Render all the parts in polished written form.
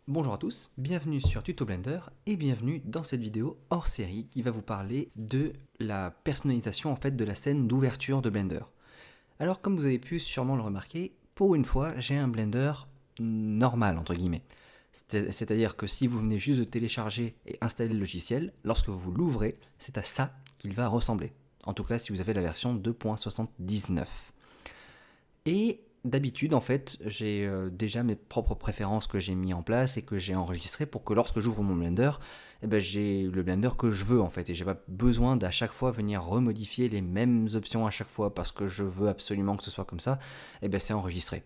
Bonjour à tous, bienvenue sur Tuto Blender et bienvenue dans cette vidéo hors série qui va vous parler de la personnalisation en fait de la scène d'ouverture de Blender. Alors comme vous avez pu sûrement le remarquer, pour une fois j'ai un Blender normal entre guillemets. C'est-à-dire que si vous venez juste de télécharger et installer le logiciel, lorsque vous l'ouvrez, c'est à ça qu'il va ressembler. En tout cas si vous avez la version 2.79. Et d'habitude, en fait, j'ai déjà mes propres préférences que j'ai mis en place et que j'ai enregistrées pour que lorsque j'ouvre mon Blender, eh ben, j'ai le Blender que je veux en fait. Et j'ai pas besoin d'à chaque fois venir remodifier les mêmes options à chaque fois parce que je veux absolument que ce soit comme ça. Et ben, c'est enregistré.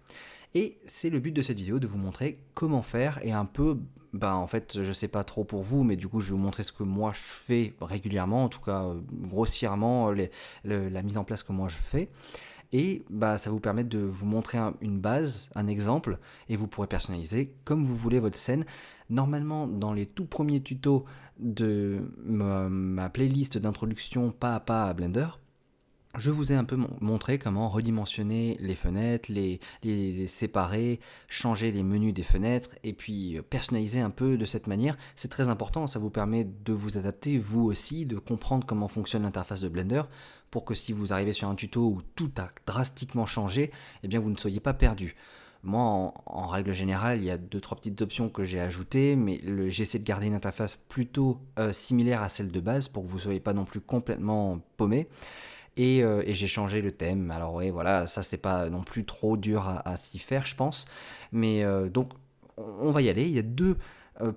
Et c'est le but de cette vidéo de vous montrer comment faire et un peu, en fait, je sais pas trop pour vous, mais du coup, je vais vous montrer ce que moi je fais régulièrement, en tout cas grossièrement, la mise en place que moi je fais. Et ça vous permet de vous montrer une base, un exemple, et vous pourrez personnaliser comme vous voulez votre scène. Normalement, dans les tout premiers tutos de ma playlist d'introduction pas à pas à Blender, je vous ai un peu montré comment redimensionner les fenêtres, les séparer, changer les menus des fenêtres et puis personnaliser un peu de cette manière. C'est très important, ça vous permet de vous adapter vous aussi, de comprendre comment fonctionne l'interface de Blender pour que si vous arrivez sur un tuto où tout a drastiquement changé, eh bien vous ne soyez pas perdu. Moi, en règle générale, il y a 2-3 petites options que j'ai ajoutées, mais j'essaie de garder une interface plutôt similaire à celle de base pour que vous ne soyez pas non plus complètement paumé. Et j'ai changé le thème. Alors ouais, voilà, ça c'est pas non plus trop dur à s'y faire, je pense. Mais donc, on va y aller. Il y a deux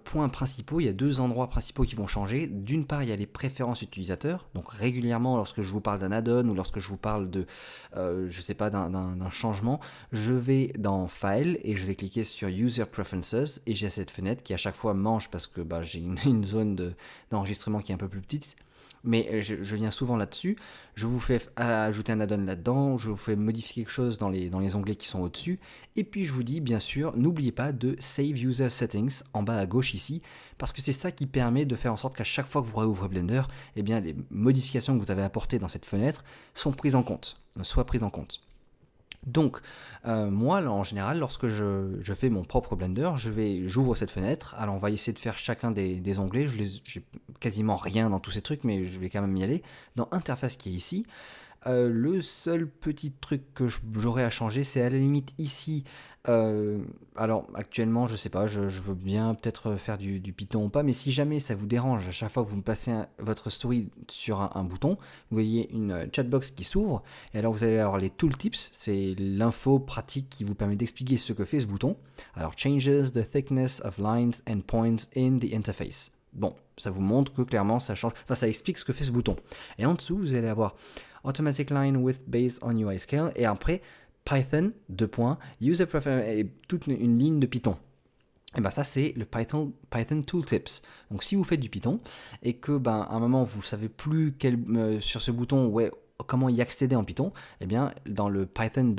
points principaux, il y a deux endroits principaux qui vont changer. D'une part, il y a les préférences utilisateurs. Donc régulièrement, lorsque je vous parle d'un add-on ou lorsque je vous parle de, je sais pas, d'un changement, je vais dans File et je vais cliquer sur User Preferences et j'ai cette fenêtre qui à chaque fois mange parce que j'ai une zone d'enregistrement qui est un peu plus petite. Mais je viens souvent là-dessus, je vous fais ajouter un add-on là-dedans, je vous fais modifier quelque chose dans les onglets qui sont au-dessus, et puis je vous dis bien sûr, n'oubliez pas de Save User Settings en bas à gauche ici, parce que c'est ça qui permet de faire en sorte qu'à chaque fois que vous réouvrez Blender, eh bien les modifications que vous avez apportées dans cette fenêtre sont prises en compte, soient prises en compte. Donc, moi, en général, lorsque je fais mon propre Blender, j'ouvre cette fenêtre. Alors, on va essayer de faire chacun des onglets. J'ai quasiment rien dans tous ces trucs, mais je vais quand même y aller. Dans Interface qui est ici, le seul petit truc que j'aurais à changer, c'est à la limite ici. Alors actuellement, je sais pas, je veux bien peut-être faire du Python ou pas, mais si jamais ça vous dérange à chaque fois que vous me passez votre souris sur un bouton, vous voyez une chatbox qui s'ouvre, et alors vous allez avoir les tooltips, c'est l'info pratique qui vous permet d'expliquer ce que fait ce bouton. Alors, changes the thickness of lines and points in the interface. Bon, ça vous montre que clairement ça change, enfin ça explique ce que fait ce bouton. Et en dessous, vous allez avoir Automatic Line Width Based on UI Scale, et après Python, User Preference, et toute une ligne de Python. Et ça c'est le Python Tooltips. Donc si vous faites du Python et que à un moment vous savez plus sur ce bouton comment y accéder en Python, eh bien dans le Python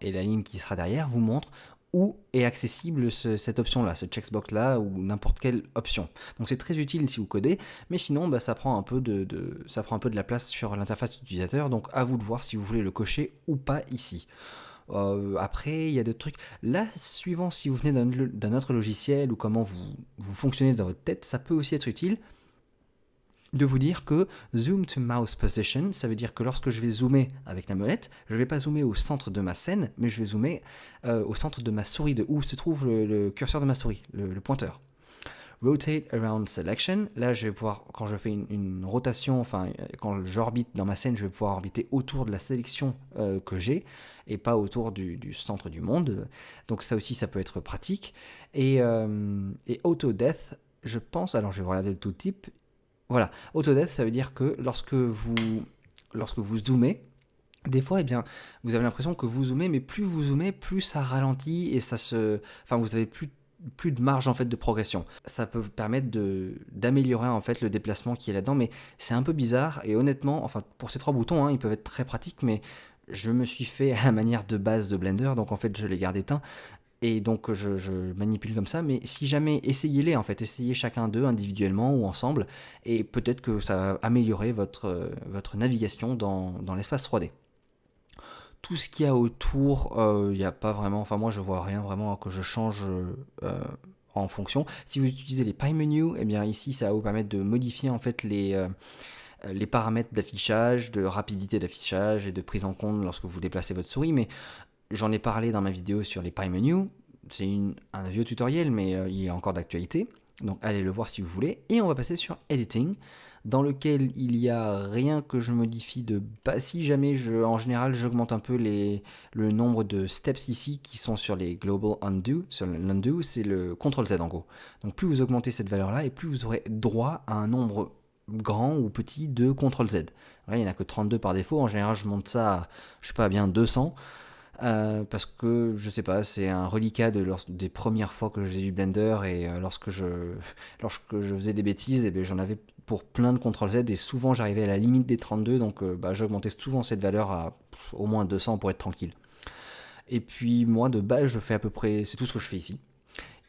et la ligne qui sera derrière vous montre où est accessible cette option-là, ce checkbox-là, ou n'importe quelle option. Donc c'est très utile si vous codez, mais sinon ça prend un peu de la place sur l'interface utilisateur, donc à vous de voir si vous voulez le cocher ou pas ici. Après, il y a d'autres trucs. Là, suivant si vous venez d'un autre logiciel ou comment vous fonctionnez dans votre tête, ça peut aussi être utile de vous dire que Zoom to Mouse Position, ça veut dire que lorsque je vais zoomer avec la molette, je ne vais pas zoomer au centre de ma scène, mais je vais zoomer au centre de ma souris, de où se trouve le curseur de ma souris, le pointeur. Rotate Around Selection, là je vais pouvoir, quand je fais une rotation, enfin quand j'orbite dans ma scène, je vais pouvoir orbiter autour de la sélection que j'ai, et pas autour du centre du monde. Donc ça aussi, ça peut être pratique. Et Auto Death, je pense, alors je vais regarder le tooltip. Voilà, Autodesk, ça veut dire que lorsque vous zoomez, des fois, vous avez l'impression que vous zoomez, mais plus vous zoomez, plus ça ralentit et vous avez plus de marge en fait de progression. Ça peut permettre d'améliorer en fait le déplacement qui est là-dedans, mais c'est un peu bizarre et honnêtement, enfin pour ces trois boutons, ils peuvent être très pratiques, mais je me suis fait à la manière de base de Blender, donc en fait je les garde éteints. Et donc je manipule comme ça, mais si jamais, essayez-les en fait, essayez chacun d'eux individuellement ou ensemble, et peut-être que ça va améliorer votre navigation dans l'espace 3D. Tout ce qu'il y a autour, il n'y a pas vraiment, enfin moi je vois rien vraiment que je change en fonction. Si vous utilisez les Pie Menus, eh bien ici ça va vous permettre de modifier en fait les paramètres d'affichage, de rapidité d'affichage et de prise en compte lorsque vous déplacez votre souris, mais j'en ai parlé dans ma vidéo sur les Pie Menus. C'est un vieux tutoriel, mais il est encore d'actualité. Donc allez le voir si vous voulez. Et on va passer sur Editing, dans lequel il n'y a rien que je modifie de bas. Si jamais, en général, j'augmente un peu le nombre de steps ici qui sont sur les Global Undo. Sur l'Undo, c'est le CTRL-Z en gros. Donc plus vous augmentez cette valeur-là, et plus vous aurez droit à un nombre grand ou petit de CTRL-Z. Il n'y en a que 32 par défaut. En général, je monte ça à, je sais pas, bien 200. Parce que je sais pas, c'est un reliquat des premières fois que je faisais du Blender et lorsque je faisais des bêtises, et bien j'en avais pour plein de CTRL Z et souvent j'arrivais à la limite des 32, donc j'augmentais souvent cette valeur à au moins 200 pour être tranquille. Et puis moi de base je fais à peu près, c'est tout ce que je fais ici.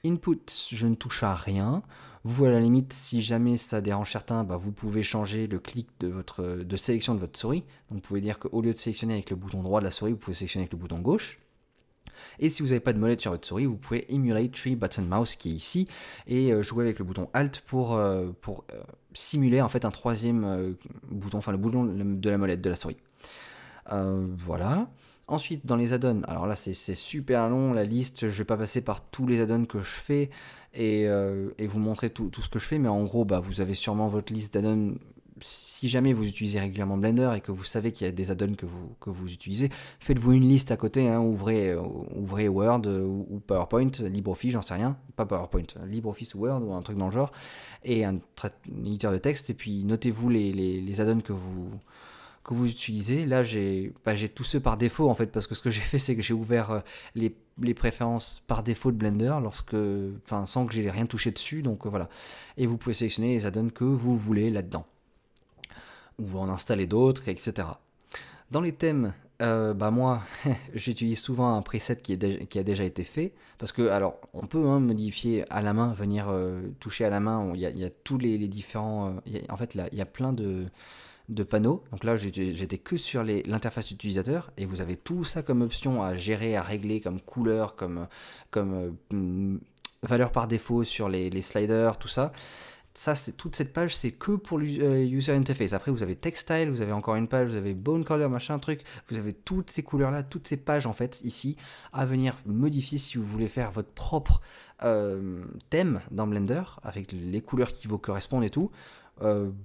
Input, je ne touche à rien. Vous, à la limite, si jamais ça dérange certains, vous pouvez changer le clic de sélection de votre souris. Donc vous pouvez dire qu'au lieu de sélectionner avec le bouton droit de la souris, vous pouvez sélectionner avec le bouton gauche. Et si vous n'avez pas de molette sur votre souris, vous pouvez Emulate 3 Button Mouse qui est ici et jouer avec le bouton Alt pour simuler en fait un troisième bouton, enfin le bouton de la molette de la souris. Voilà. Ensuite, dans les add-ons, alors là c'est super long la liste, je ne vais pas passer par tous les add-ons que je fais et vous montrer tout ce que je fais, mais en gros, vous avez sûrement votre liste d'add-ons. Si jamais vous utilisez régulièrement Blender et que vous savez qu'il y a des add-ons que vous utilisez, faites-vous une liste à côté, hein, ouvrez Word ou PowerPoint, LibreOffice, j'en sais rien, pas PowerPoint, LibreOffice ou Word ou un truc dans le genre, et un éditeur de texte, et puis notez-vous les add-ons que vous utilisez. Là j'ai tous ceux par défaut en fait, parce que ce que j'ai fait c'est que j'ai ouvert les préférences par défaut de Blender sans que j'ai rien touché dessus, donc voilà. Et vous pouvez sélectionner les add-ons que vous voulez là-dedans, ou vous en installez d'autres, etc. Dans les thèmes, moi j'utilise souvent un preset qui a déjà été fait, parce que alors on peut modifier à la main, venir toucher à la main. Il y a tous les différents, en fait là il y a plein de panneaux. Donc là j'étais que sur l'interface utilisateur, et vous avez tout ça comme option à gérer, à régler, comme couleur, comme valeur par défaut sur les sliders, tout ça. Ça, toute cette page, c'est que pour l'user interface. Après, vous avez textile, vous avez encore une page, vous avez bone color, machin, truc. Vous avez toutes ces couleurs-là, toutes ces pages, en fait, ici, à venir modifier si vous voulez faire votre propre thème dans Blender, avec les couleurs qui vous correspondent et tout.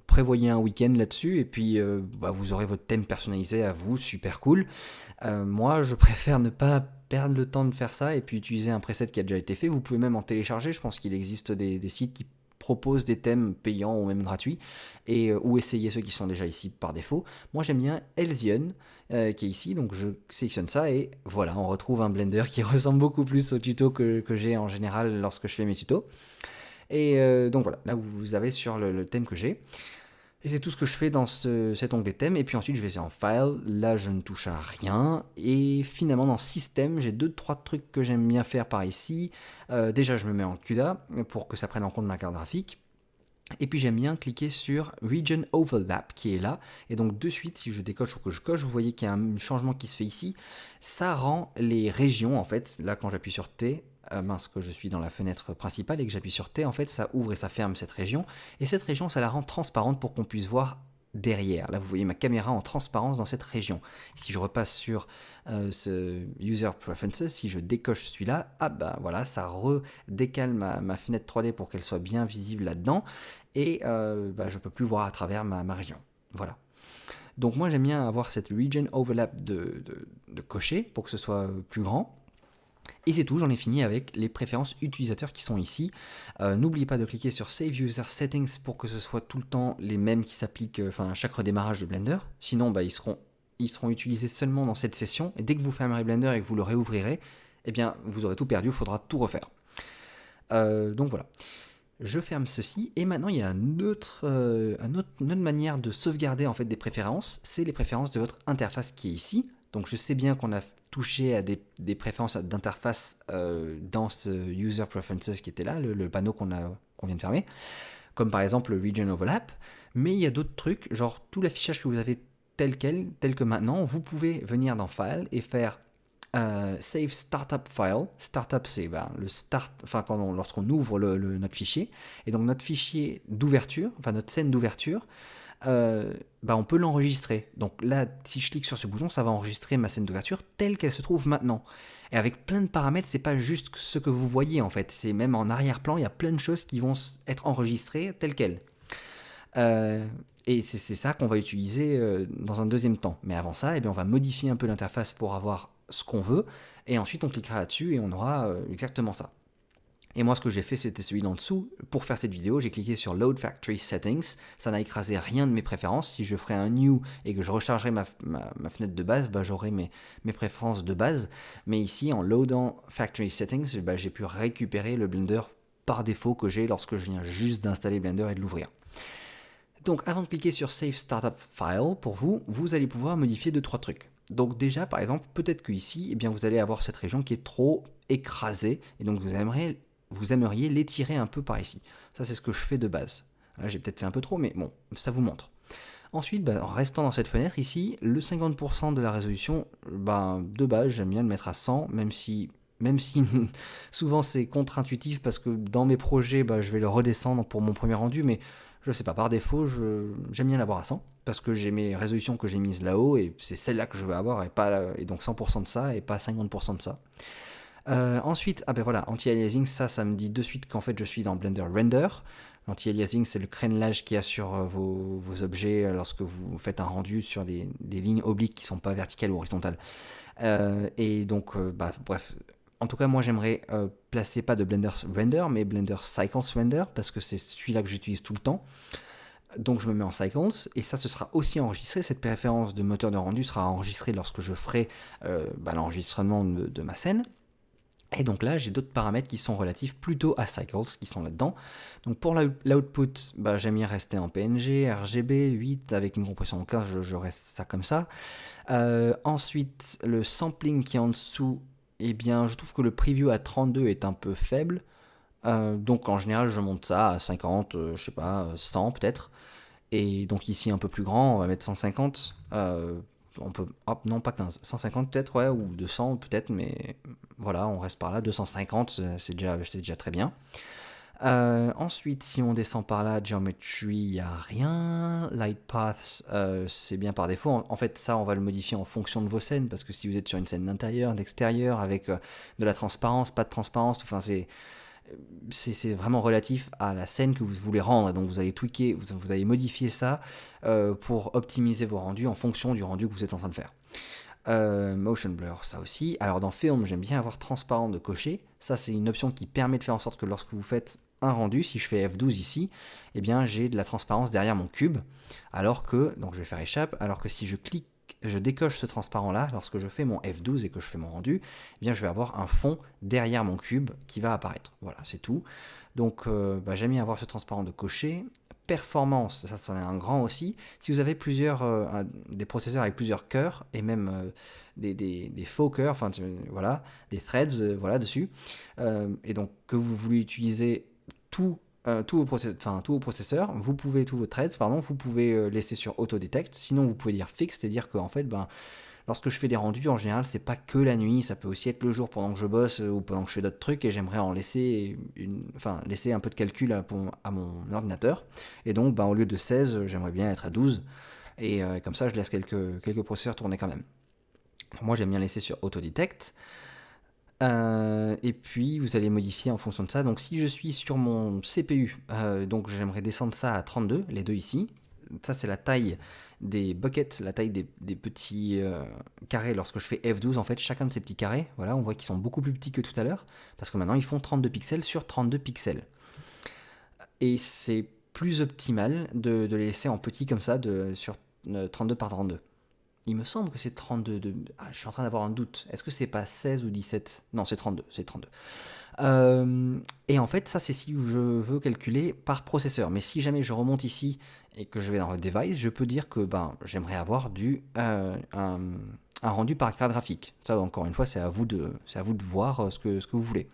Prévoyez un week-end là-dessus, et puis vous aurez votre thème personnalisé à vous, super cool. Moi, je préfère ne pas perdre le temps de faire ça, et puis utiliser un preset qui a déjà été fait. Vous pouvez même en télécharger. Je pense qu'il existe des sites qui propose des thèmes payants ou même gratuits, ou essayer ceux qui sont déjà ici par défaut. Moi j'aime bien Elzion qui est ici, donc je sélectionne ça et voilà, on retrouve un Blender qui ressemble beaucoup plus au tuto que j'ai en général lorsque je fais mes tutos. Et donc voilà, là vous avez sur le thème que j'ai. Et c'est tout ce que je fais dans cet onglet thème. Et puis ensuite, je vais en File. Là, je ne touche à rien. Et finalement, dans Système, j'ai 2-3 trucs que j'aime bien faire par ici. Déjà, je me mets en CUDA pour que ça prenne en compte ma carte graphique. Et puis, j'aime bien cliquer sur Region Overlap qui est là. Et donc, de suite, si je décoche ou que je coche, vous voyez qu'il y a un changement qui se fait ici. Ça rend les régions, en fait, là, quand j'appuie sur T, que je suis dans la fenêtre principale et que j'appuie sur T, en fait ça ouvre et ça ferme cette région, et cette région ça la rend transparente pour qu'on puisse voir derrière. Là vous voyez ma caméra en transparence dans cette région. Si je repasse sur ce User Preferences, si je décoche celui-là, voilà, ça redécale ma fenêtre 3D pour qu'elle soit bien visible là-dedans, et je peux plus voir à travers ma région. Voilà. Donc moi j'aime bien avoir cette Region Overlap de cocher pour que ce soit plus grand. Et c'est tout, j'en ai fini avec les préférences utilisateurs qui sont ici. N'oubliez pas de cliquer sur Save User Settings pour que ce soit tout le temps les mêmes qui s'appliquent à chaque redémarrage de Blender. Sinon, ils seront utilisés seulement dans cette session. Et dès que vous fermerez Blender et que vous le réouvrirez, eh bien, vous aurez tout perdu, il faudra tout refaire. Donc voilà. Je ferme ceci. Et maintenant, il y a une autre manière de sauvegarder en fait des préférences. C'est les préférences de votre interface qui est ici. Donc je sais bien qu'on a touché à des préférences d'interface dans ce User Preferences qui était là, le panneau qu'on vient de fermer, comme par exemple le Region Overlap, mais il y a d'autres trucs, genre tout l'affichage que vous avez tel que maintenant, vous pouvez venir dans File et faire Save Startup File. Startup, c'est le start, enfin lorsqu'on ouvre notre fichier. Et donc notre fichier d'ouverture, enfin notre scène d'ouverture, on peut l'enregistrer. Donc là, si je clique sur ce bouton, ça va enregistrer ma scène d'ouverture telle qu'elle se trouve maintenant. Et avec plein de paramètres, c'est pas juste ce que vous voyez en fait. C'est même en arrière-plan, il y a plein de choses qui vont être enregistrées telles quelles. Et c'est ça qu'on va utiliser dans un deuxième temps. Mais avant ça, on va modifier un peu l'interface pour avoir ce qu'on veut. Et ensuite, on cliquera là-dessus et on aura exactement ça. Et moi, ce que j'ai fait, c'était celui d'en dessous. Pour faire cette vidéo, j'ai cliqué sur Load Factory Settings. Ça n'a écrasé rien de mes préférences. Si je ferais un New et que je rechargerais ma fenêtre de base, j'aurais mes préférences de base. Mais ici, en Loadant Factory Settings, j'ai pu récupérer le Blender par défaut que j'ai lorsque je viens juste d'installer Blender et de l'ouvrir. Donc avant de cliquer sur Save Startup File, pour vous allez pouvoir modifier 2-3 trucs. Donc déjà, par exemple, peut-être qu'ici, vous allez avoir cette région qui est trop écrasée, et donc vous aimeriez l'étirer un peu par ici. Ça, c'est ce que je fais de base. Là, j'ai peut-être fait un peu trop, mais bon, ça vous montre. Ensuite, en restant dans cette fenêtre ici, le 50% de la résolution, de base, j'aime bien le mettre à 100, même si souvent c'est contre-intuitif parce que dans mes projets, je vais le redescendre pour mon premier rendu, mais je sais pas, par défaut, j'aime bien l'avoir à 100 parce que j'ai mes résolutions que j'ai mises là-haut et c'est celle-là que je veux avoir et donc 100% de ça et pas 50% de ça. Ensuite, anti-aliasing, ça me dit de suite qu'en fait je suis dans Blender Render. L'anti-aliasing, c'est le crénelage qu'il y a sur vos objets lorsque vous faites un rendu sur des lignes obliques qui ne sont pas verticales ou horizontales. Et donc, bref, en tout cas, moi j'aimerais placer pas de Blender Render, mais Blender Cycles Render, parce que c'est celui-là que j'utilise tout le temps. Donc je me mets en Cycles, et ça ce sera aussi enregistré, cette préférence de moteur de rendu sera enregistrée lorsque je ferai l'enregistrement de ma scène. Et donc là, j'ai d'autres paramètres qui sont relatifs plutôt à Cycles, qui sont là-dedans. Donc pour l'output, j'aime bien rester en PNG, RGB, 8, avec une compression en 15, je reste ça comme ça. Ensuite, le sampling qui est en dessous, je trouve que le preview à 32 est un peu faible. Donc en général, je monte ça à 50, 100 peut-être. Et donc ici, un peu plus grand, on va mettre 150. On peut, non pas 15, 150 peut-être, ouais, ou 200 peut-être, mais voilà, on reste par là, 250, c'est déjà très bien. Ensuite, si on descend par là, Geometry, il n'y a rien. Light Paths, c'est bien par défaut. En fait, ça, on va le modifier en fonction de vos scènes, parce que si vous êtes sur une scène d'intérieur, d'extérieur, avec de la transparence, pas de transparence, enfin, c'est vraiment relatif à la scène que vous voulez rendre. Donc vous allez tweaker, vous allez modifier ça pour optimiser vos rendus en fonction du rendu que vous êtes en train de faire. Motion blur, ça aussi. Alors dans Film, j'aime bien avoir transparent de cocher. Ça, c'est une option qui permet de faire en sorte que lorsque vous faites un rendu, si je fais F12 ici, j'ai de la transparence derrière mon cube. Alors que, donc je vais faire échappe, alors que si je décoche ce transparent-là, lorsque je fais mon F12 et que je fais mon rendu, je vais avoir un fond derrière mon cube qui va apparaître. Voilà, c'est tout. Donc, j'aime bien avoir ce transparent de cocher. Performance, ça c'en est un grand aussi. Si vous avez des processeurs avec plusieurs cœurs et même des faux cœurs, voilà, des threads, dessus, et donc que vous voulez utiliser tous vos processeurs, tous vos threads, vous pouvez laisser sur auto-detect. Sinon, vous pouvez dire fixe, c'est-à-dire que en fait, lorsque je fais des rendus, en général, c'est pas que la nuit, ça peut aussi être le jour pendant que je bosse ou pendant que je fais d'autres trucs, et j'aimerais en laisser laisser un peu de calcul à mon ordinateur. Et donc, au lieu de 16, j'aimerais bien être à 12, et comme ça, je laisse quelques processeurs tourner quand même. Moi, j'aime bien laisser sur auto-detect. Et puis vous allez modifier en fonction de ça. Donc si je suis sur mon CPU, donc j'aimerais descendre ça à 32, les deux ici. Ça c'est la taille des buckets, la taille des petits carrés lorsque je fais F12. En fait, chacun de ces petits carrés, voilà, on voit qu'ils sont beaucoup plus petits que tout à l'heure, parce que maintenant ils font 32 pixels sur 32 pixels. Et c'est plus optimal de les laisser en petits comme ça, sur 32 par 32. Il me semble que c'est 32. Je suis en train d'avoir un doute. Est-ce que c'est pas 16 ou 17 ? Non, c'est 32. C'est 32. Et en fait, ça, c'est si je veux calculer par processeur. Mais si jamais je remonte ici et que je vais dans le device, je peux dire que j'aimerais avoir un rendu par carte graphique. Ça, encore une fois, c'est à vous de voir ce que vous voulez.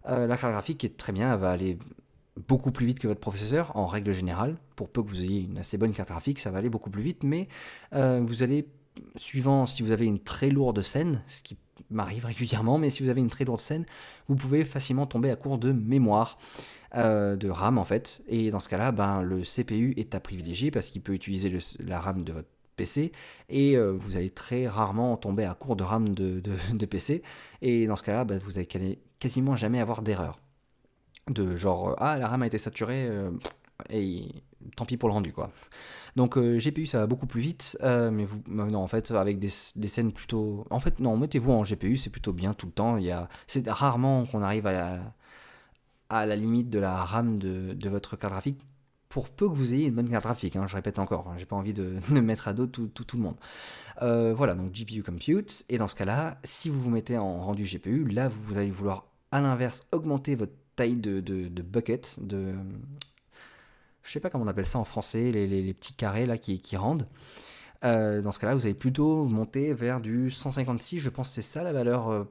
La carte graphique est très bien. Elle va aller beaucoup plus vite que votre processeur, en règle générale. Pour peu que vous ayez une assez bonne carte graphique, ça va aller beaucoup plus vite, mais vous allez suivant si vous avez une très lourde scène, ce qui m'arrive régulièrement, mais si vous avez une très lourde scène, vous pouvez facilement tomber à court de mémoire, de RAM en fait, et dans ce cas-là, le CPU est à privilégier parce qu'il peut utiliser la RAM de votre PC, et vous allez très rarement tomber à court de RAM de PC, et dans ce cas-là, vous allez quasiment jamais avoir d'erreur. De genre, la RAM a été saturée, et tant pis pour le rendu quoi. Donc GPU ça va beaucoup plus vite, mais non en fait avec des scènes plutôt... En fait non, mettez-vous en GPU, c'est plutôt bien tout le temps, c'est rarement qu'on arrive à la limite de la RAM de votre carte graphique, pour peu que vous ayez une bonne carte graphique, je répète encore, j'ai pas envie de mettre à dos tout le monde. Voilà, donc GPU Compute, et dans ce cas-là, si vous vous mettez en rendu GPU, là vous allez vouloir à l'inverse augmenter votre taille de bucket, je sais pas comment on appelle ça en français, les petits carrés là qui rendent. Dans ce cas-là, vous allez plutôt monter vers du 156, je pense que c'est ça la valeur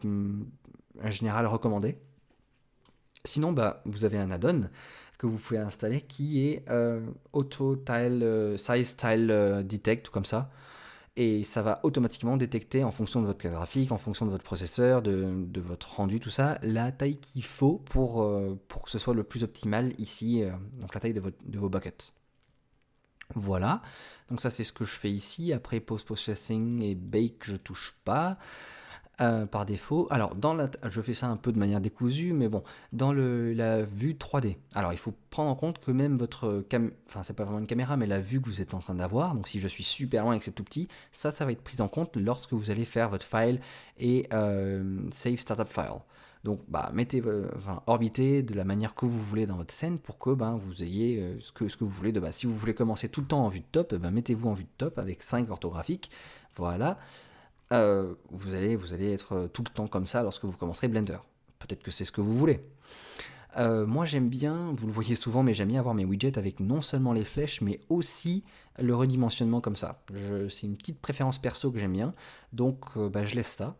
générale recommandée. Sinon, vous avez un add-on que vous pouvez installer qui est Auto Tile Size Tile Detect ou comme ça, et ça va automatiquement détecter en fonction de votre carte graphique, en fonction de votre processeur, de votre rendu, tout ça, la taille qu'il faut pour que ce soit le plus optimal ici, donc la taille de vos buckets. Voilà, donc ça c'est ce que je fais ici. Après post-processing et bake, je touche pas. Par défaut, alors je fais ça un peu de manière décousue, mais bon, dans la vue 3D, alors il faut prendre en compte que même votre enfin c'est pas vraiment une caméra, mais la vue que vous êtes en train d'avoir, donc si je suis super loin et que c'est tout petit, ça va être pris en compte lorsque vous allez faire votre file et save startup file. Donc orbitez de la manière que vous voulez dans votre scène pour que vous ayez ce que vous voulez de base. Si vous voulez commencer tout le temps en vue de top, mettez-vous en vue de top avec 5 orthographiques, voilà. Vous allez être tout le temps comme ça lorsque vous commencerez Blender. Peut-être que c'est ce que vous voulez. Moi j'aime bien, vous le voyez souvent, mais j'aime bien avoir mes widgets avec non seulement les flèches, mais aussi le redimensionnement comme ça. C'est une petite préférence perso que j'aime bien, donc je laisse ça.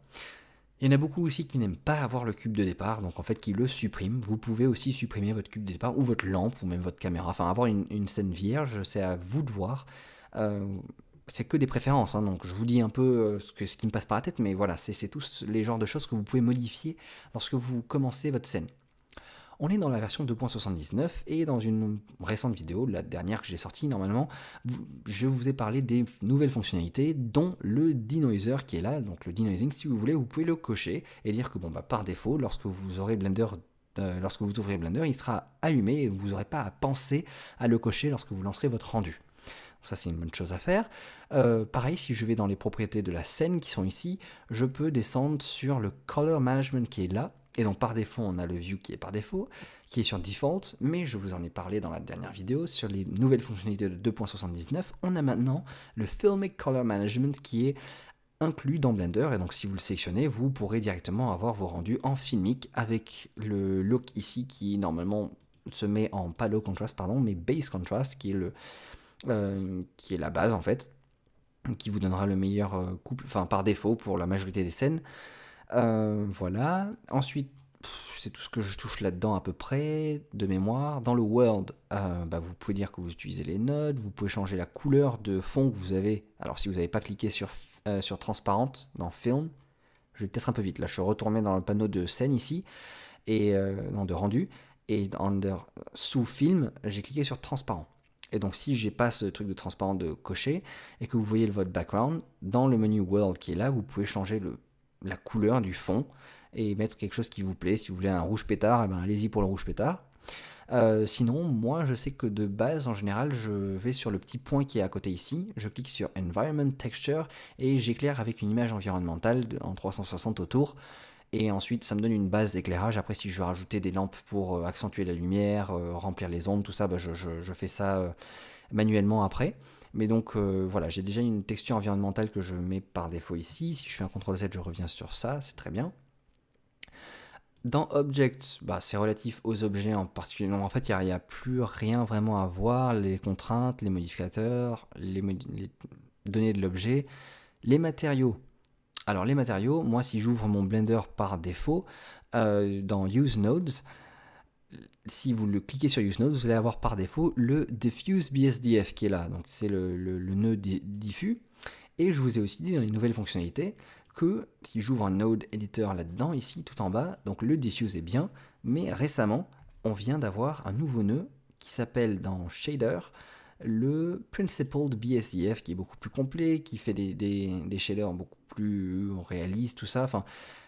Il y en a beaucoup aussi qui n'aiment pas avoir le cube de départ, donc en fait qui le suppriment. Vous pouvez aussi supprimer votre cube de départ, ou votre lampe, ou même votre caméra. Enfin, avoir une scène vierge, c'est à vous de voir. C'est que des préférences, donc je vous dis un peu ce qui me passe par la tête, mais voilà, c'est tous les genres de choses que vous pouvez modifier lorsque vous commencez votre scène. On est dans la version 2.79, et dans une récente vidéo, la dernière que j'ai sortie normalement, je vous ai parlé des nouvelles fonctionnalités, dont le denoiser qui est là. Donc le denoising, si vous voulez, vous pouvez le cocher et dire que par défaut, lorsque vous aurez Blender, lorsque vous ouvrez Blender, il sera allumé et vous n'aurez pas à penser à le cocher lorsque vous lancerez votre rendu. Ça c'est une bonne chose à faire. Pareil, si je vais dans les propriétés de la scène qui sont ici, je peux descendre sur le color management qui est là, et donc par défaut on a le view qui est par défaut, qui est sur default, mais je vous en ai parlé dans la dernière vidéo sur les nouvelles fonctionnalités de 2.79. On a maintenant le Filmic Color Management qui est inclus dans Blender, et donc si vous le sélectionnez, vous pourrez directement avoir vos rendus en filmic avec le look ici qui normalement se met en pas low contrast, mais base contrast qui est la base en fait, qui vous donnera le meilleur couple, par défaut pour la majorité des scènes. Voilà. Ensuite, c'est tout ce que je touche là-dedans à peu près, de mémoire. Dans le world, vous pouvez dire que vous utilisez les nodes, vous pouvez changer la couleur de fond que vous avez. Alors si vous n'avez pas cliqué sur transparente dans film, je vais peut-être un peu vite, là je suis retourné dans le panneau de scène ici, et de rendu, et sous film, j'ai cliqué sur transparent. Et donc si j'ai pas ce truc de transparent de cocher, et que vous voyez votre background, dans le menu world qui est là, vous pouvez changer la couleur du fond et mettre quelque chose qui vous plaît. Si vous voulez un rouge pétard, allez-y pour le rouge pétard. Sinon, moi je sais que de base en général je vais sur le petit point qui est à côté ici, je clique sur Environment Texture et j'éclaire avec une image environnementale en 360 autour, et ensuite ça me donne une base d'éclairage. Après si je veux rajouter des lampes pour accentuer la lumière, remplir les ombres, tout ça, je fais ça manuellement après. Mais donc voilà, j'ai déjà une texture environnementale que je mets par défaut ici. Si je fais un CTRL-Z, je reviens sur ça, c'est très bien. Dans Object, c'est relatif aux objets en particulier. En fait, il n'y a plus rien vraiment à voir. Les contraintes, les modificateurs, les données de l'objet, les matériaux. Alors les matériaux, moi si j'ouvre mon Blender par défaut, dans Use Nodes, si vous le cliquez sur Use Nodes, vous allez avoir par défaut le Diffuse BSDF qui est là. Donc c'est le nœud diffus. Et je vous ai aussi dit dans les nouvelles fonctionnalités que si j'ouvre un Node Editor là-dedans, ici tout en bas, donc le diffuse est bien, mais récemment, on vient d'avoir un nouveau nœud qui s'appelle dans Shader le Principled BSDF, qui est beaucoup plus complet, qui fait des shaders beaucoup plus réalistes, tout ça. Enfin,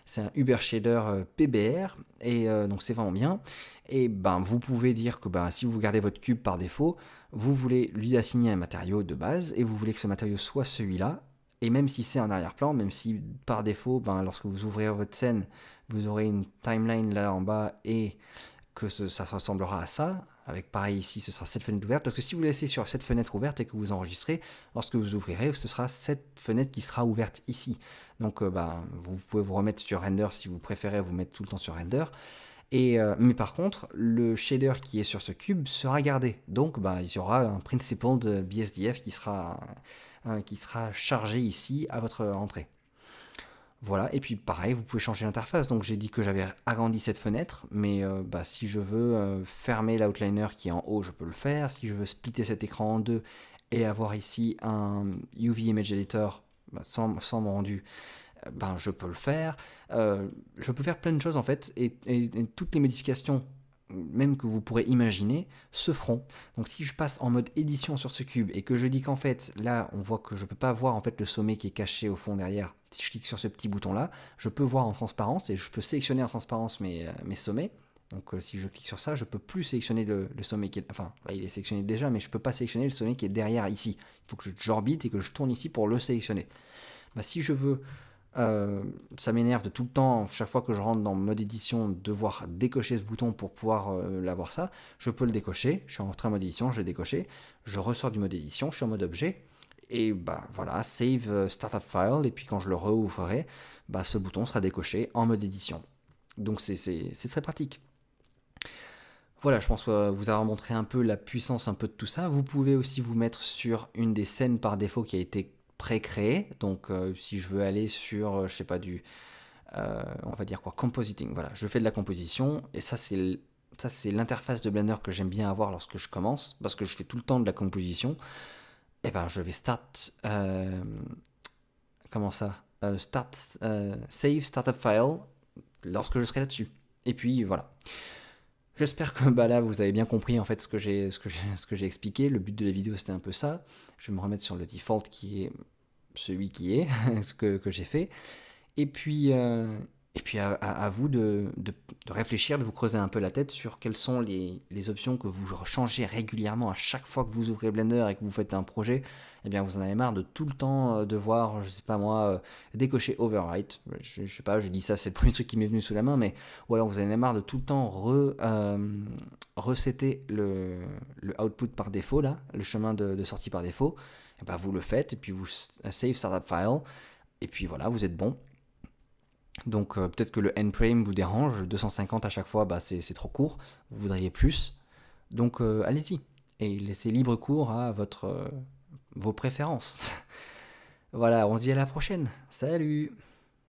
c'est un Uber Shader PBR, et donc c'est vraiment bien. Et ben, vous pouvez dire que ben, si vous gardez votre cube par défaut, vous voulez lui assigner un matériau de base, et vous voulez que ce matériau soit celui-là. Et même si c'est un arrière-plan, même si par défaut, ben, lorsque vous ouvrirez votre scène, vous aurez une timeline là en bas et que ça ressemblera à ça, avec pareil ici, ce sera cette fenêtre ouverte, parce que si vous laissez sur cette fenêtre ouverte et que vous enregistrez, lorsque vous ouvrirez, ce sera cette fenêtre qui sera ouverte ici. Donc vous pouvez vous remettre sur Render si vous préférez vous mettre tout le temps sur Render. Mais par contre, le shader qui est sur ce cube sera gardé. Donc il y aura un Principled BSDF qui sera chargé ici à votre entrée. Voilà, et puis pareil, vous pouvez changer l'interface. Donc j'ai dit que j'avais agrandi cette fenêtre, mais si je veux fermer l'outliner qui est en haut, je peux le faire. Si je veux splitter cet écran en deux et avoir ici un UV Image Editor sans mon rendu, je peux le faire. Je peux faire plein de choses en fait, et toutes les modifications même que vous pourrez imaginer, se feront. Donc si je passe en mode édition sur ce cube et que je dis qu'en fait, là, on voit que je ne peux pas voir en fait le sommet qui est caché au fond derrière. Si je clique sur ce petit bouton-là, je peux voir en transparence et je peux sélectionner en transparence mes sommets. Donc si je clique sur ça, je ne peux plus sélectionner le sommet qui est... Enfin, là, il est sélectionné déjà, mais je ne peux pas sélectionner le sommet qui est derrière ici. Il faut que j'orbite et que je tourne ici pour le sélectionner. Si je veux... ça m'énerve de tout le temps, chaque fois que je rentre dans mode édition, devoir décocher ce bouton pour pouvoir l'avoir ça. Je peux le décocher, je suis entré en mode édition, je l'ai décoché, je ressors du mode édition, je suis en mode objet, et voilà, save startup file, et puis quand je le rouvrirai, ce bouton sera décoché en mode édition. Donc c'est très pratique. Voilà, je pense vous avoir montré un peu la puissance un peu de tout ça. Vous pouvez aussi vous mettre sur une des scènes par défaut qui a été pré-créé. Donc si je veux aller sur, je sais pas, on va dire quoi, compositing. Voilà, je fais de la composition et ça c'est l'interface de Blender que j'aime bien avoir lorsque je commence, parce que je fais tout le temps de la composition. Et je vais save startup file lorsque je serai là-dessus. Et puis voilà. J'espère que là vous avez bien compris en fait ce que j'ai expliqué. Le but de la vidéo c'était un peu ça. Je vais me remettre sur le default qui est celui qui est, ce que j'ai fait. Et puis à vous de réfléchir, de vous creuser un peu la tête sur quelles sont les options que vous changez régulièrement à chaque fois que vous ouvrez Blender et que vous faites un projet. Eh bien vous en avez marre de tout le temps devoir, je sais pas moi, décocher Overwrite. Je sais pas, je dis ça, c'est le premier truc qui m'est venu sous la main, mais ou alors vous en avez marre de tout le temps resetter le output par défaut, là, le chemin de sortie par défaut. Et vous le faites, et puis vous save startup file, et puis voilà, vous êtes bon. Donc peut-être que le endframe vous dérange, 250 à chaque fois, c'est trop court, vous voudriez plus. Donc allez-y, et laissez libre cours à vos préférences. Voilà, on se dit à la prochaine. Salut!